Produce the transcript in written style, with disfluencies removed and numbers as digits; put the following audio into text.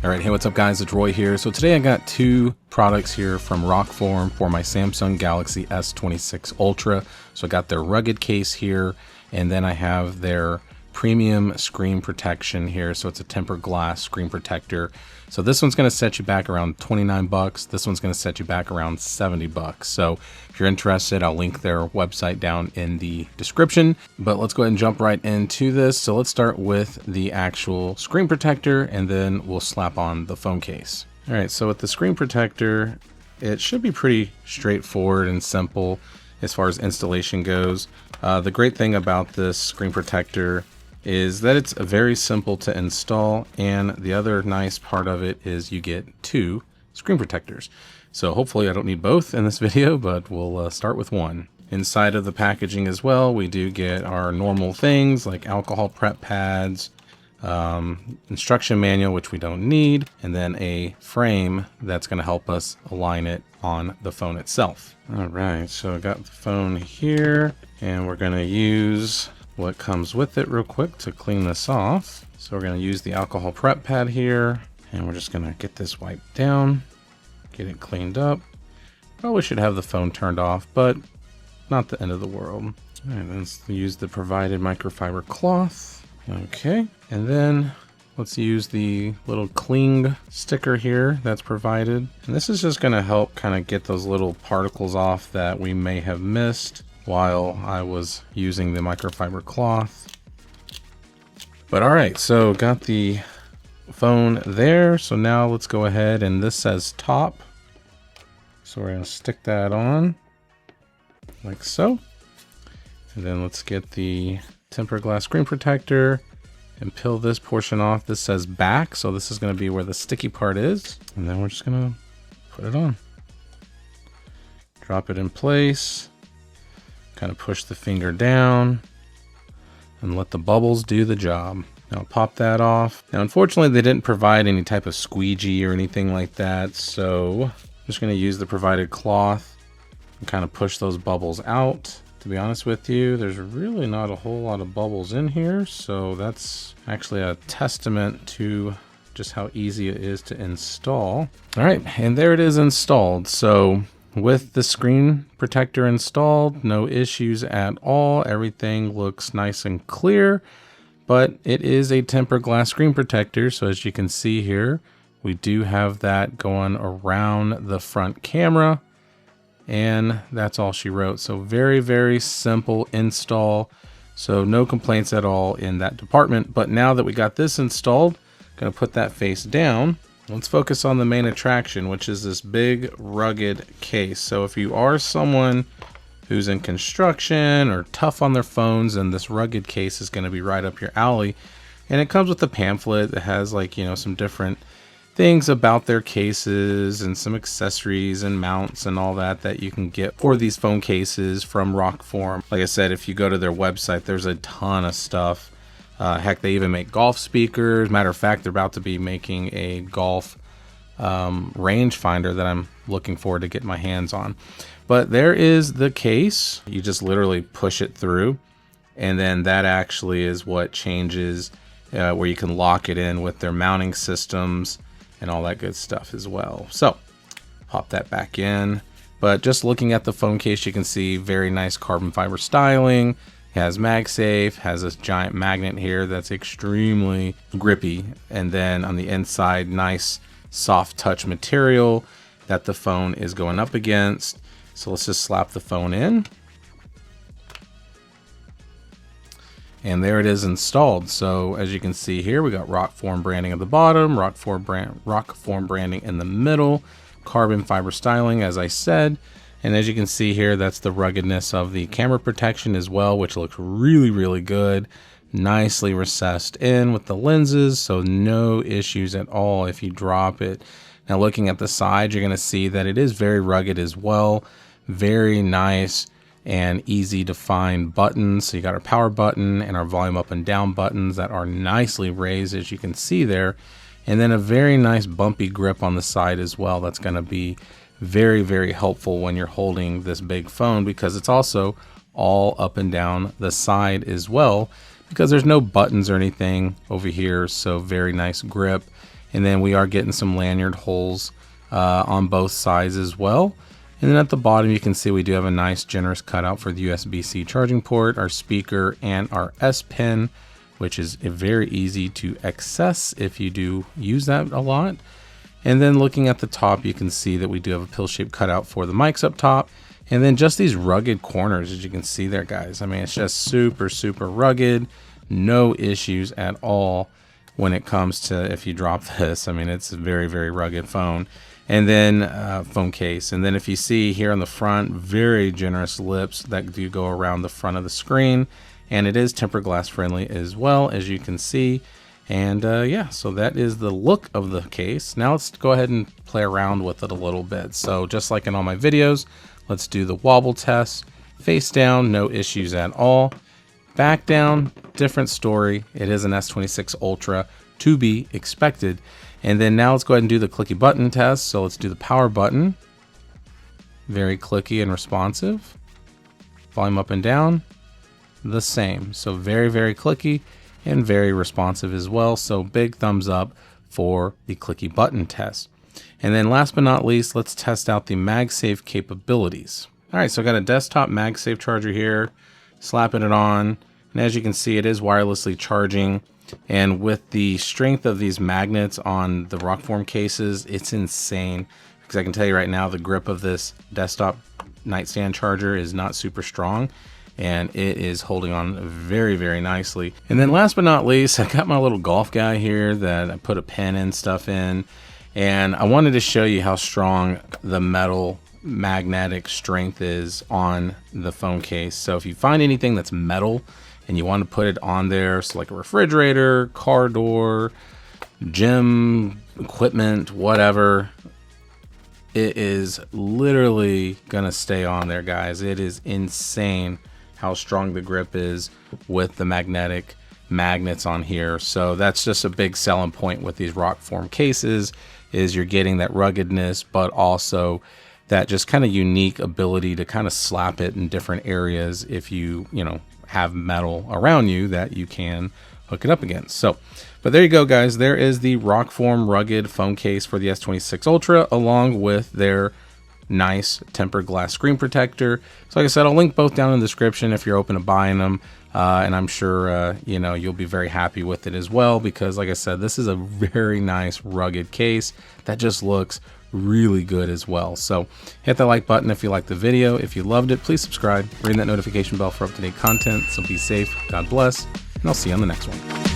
All right, hey, what's up guys? It's Roy here. So today I got two products here from Rokform for my Samsung Galaxy S26 Ultra. So I got their rugged case here, and then I have their premium screen protection here. So it's a tempered glass screen protector. So this one's going to set you back around 29 bucks. This one's going to set you back around 70 bucks. So if you're interested, I'll link their website down in the description. But let's go ahead and jump right into this. So let's start with the actual screen protector, and then we'll slap on the phone case. All right, so with the screen protector, it should be pretty straightforward and simple as far as installation goes. The great thing about this screen protector is that it's very simple to install, and the other nice part of it is you get two screen protectors. So hopefully I don't need both in this video, but we'll start with one. Inside of the packaging as well, we do get our normal things like alcohol prep pads, instruction manual, which we don't need, and then a frame that's going to help us align it on the phone itself. All right, so I got the phone here, and we're going to use what comes with it real quick to clean this off. So we're going to use the alcohol prep pad here, and we're just going to get this wiped down, get it cleaned up. Probably should have the phone turned off, but not the end of the world. All right, let's use the provided microfiber cloth. Okay, and then let's use the little cling sticker here that's provided. And this is just going to help kind of get those little particles off that we may have missed while I was using the microfiber cloth. But all right, so got the phone there. So now let's go ahead, and this says top. So we're gonna stick that on like so. And then let's get the tempered glass screen protector and peel this portion off. This says back, so this is gonna be where the sticky part is. And then we're just gonna put it on. Drop it in place. Kind of push the finger down and let the bubbles do the job. Now pop that off. Now unfortunately they didn't provide any type of squeegee or anything like that, so I'm just going to use the provided cloth and kind of push those bubbles out. To be honest with you, there's really not a whole lot of bubbles in here, so that's actually a testament to just how easy it is to install. All right, and there it is installed. So with the screen protector installed, no issues at all. Everything looks nice and clear, but it is a tempered glass screen protector. So as you can see here, we do have that going around the front camera, and that's all she wrote. So very, very simple install. So no complaints at all in that department. But now that we got this installed, gonna put that face down. Let's focus on the main attraction, which is this big rugged case. So if you are someone who's in construction or tough on their phones, and this rugged case is going to be right up your alley. And it comes with a pamphlet that has, like, you know, some different things about their cases and some accessories and mounts and all that that you can get for these phone cases from Rokform. Like I said, if you go to their website, there's a ton of stuff. Heck, they even make golf speakers. Matter of fact, they're about to be making a golf rangefinder that I'm looking forward to getting my hands on. But there is the case. You just literally push it through, and then that actually is what changes where you can lock it in with their mounting systems and all that good stuff as well. So pop that back in. But just looking at the phone case, you can see very nice carbon fiber styling. It has MagSafe, has this giant magnet here that's extremely grippy. And then on the inside, nice soft touch material that the phone is going up against. So let's just slap the phone in. And there it is installed. So as you can see here, we got Rokform branding at the bottom, Rokform branding in the middle, carbon fiber styling, as I said. And as you can see here, that's the ruggedness of the camera protection as well, which looks really, really good. Nicely recessed in with the lenses, so no issues at all if you drop it. Now looking at the side, you're gonna see that it is very rugged as well. Very nice and easy to find buttons. So you got our power button and our volume up and down buttons that are nicely raised, as you can see there. And then a very nice bumpy grip on the side as well. That's gonna be very, very helpful when you're holding this big phone, because it's also all up and down the side as well, because there's no buttons or anything over here. So very nice grip. And then we are getting some lanyard holes on both sides as well. And then at the bottom, you can see we do have a nice generous cutout for the USB-C charging port, our speaker, and our S Pen, which is very easy to access if you do use that a lot. And then looking at the top, you can see that we do have a pill-shaped cutout for the mics up top. And then just these rugged corners, as you can see there, guys. I mean, it's just super, super rugged. No issues at all when it comes to if you drop this. I mean, it's a very, very rugged phone. And then phone case. And then if you see here on the front, very generous lips that do go around the front of the screen. And it is tempered glass friendly as well, as you can see. And yeah, so that is the look of the case. Now let's go ahead and play around with it a little bit. So just like in all my videos, let's do the wobble test. Face down, no issues at all. Back down, different story. It is an S26 Ultra, to be expected. And then now let's go ahead and do the clicky button test. So let's do the power button. Very clicky and responsive. Volume up and down, the same. So very, very clicky and very responsive as well. So big thumbs up for the clicky button test. And then last but not least, let's test out the MagSafe capabilities. All right, so I got a desktop MagSafe charger here, slapping it on. And as you can see, it is wirelessly charging. And with the strength of these magnets on the Rokform cases, it's insane. Because I can tell you right now, the grip of this desktop nightstand charger is not super strong. And it is holding on very, very nicely. And then last but not least, I got my little golf guy here that I put a pen and stuff in. And I wanted to show you how strong the metal magnetic strength is on the phone case. So if you find anything that's metal and you want to put it on there, so like a refrigerator, car door, gym equipment, whatever, it is literally gonna stay on there, guys. It is insane how strong the grip is with the magnetic magnets on here. So that's just a big selling point with these Rokform cases, is you're getting that ruggedness, but also that just kind of unique ability to kind of slap it in different areas if you know, have metal around you that you can hook it up against. So, but there you go, guys. There is the Rokform rugged phone case for the S26 Ultra, along with their nice tempered glass screen protector. So like I said, I'll link both down in the description if you're open to buying them. And I'm sure, you know, you'll be very happy with it as well, because like I said, this is a very nice rugged case that just looks really good as well. So hit that like button if you liked the video. If you loved it, please subscribe, ring that notification bell for up-to-date content. So be safe, God bless, and I'll see you on the next one.